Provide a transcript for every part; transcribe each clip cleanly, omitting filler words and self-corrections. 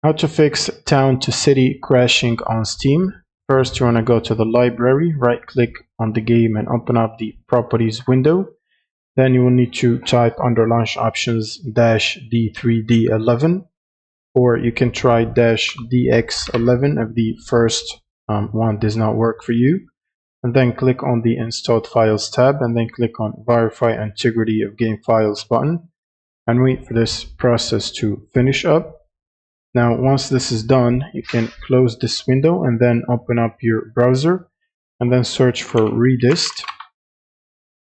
How to fix town to city crashing on Steam. First, you want to go to the library, right click on the game and open up the properties window. Then you will need to type under launch options -D3D11, or you can try -DX11 if the first one does not work for you. And then click on the installed files tab and then click on verify integrity of game files button and wait for this process to finish up. Now, once this is done, you can close this window and then open up your browser and then search for Redist.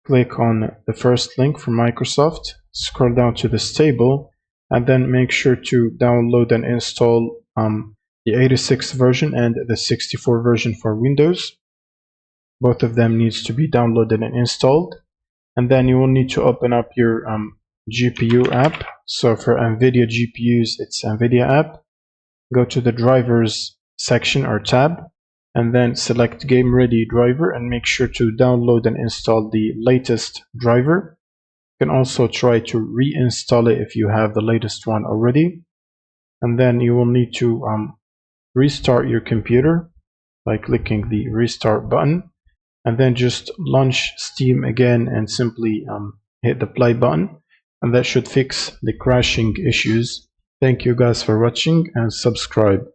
Click on the first link from Microsoft, scroll down to this table, and then make sure to download and install the 86 version and the 64 version for Windows. Both of them needs to be downloaded and installed. And then you will need to open up your GPU app. So for NVIDIA GPUs, it's NVIDIA app. Go to the drivers section or tab, and then select Game Ready driver and make sure to download and install the latest driver. You can also try to reinstall it if you have the latest one already. And then you will need to restart your computer by clicking the restart button, and then just launch Steam again and simply hit the play button, and that should fix the crashing issues. Thank you guys for watching and subscribe.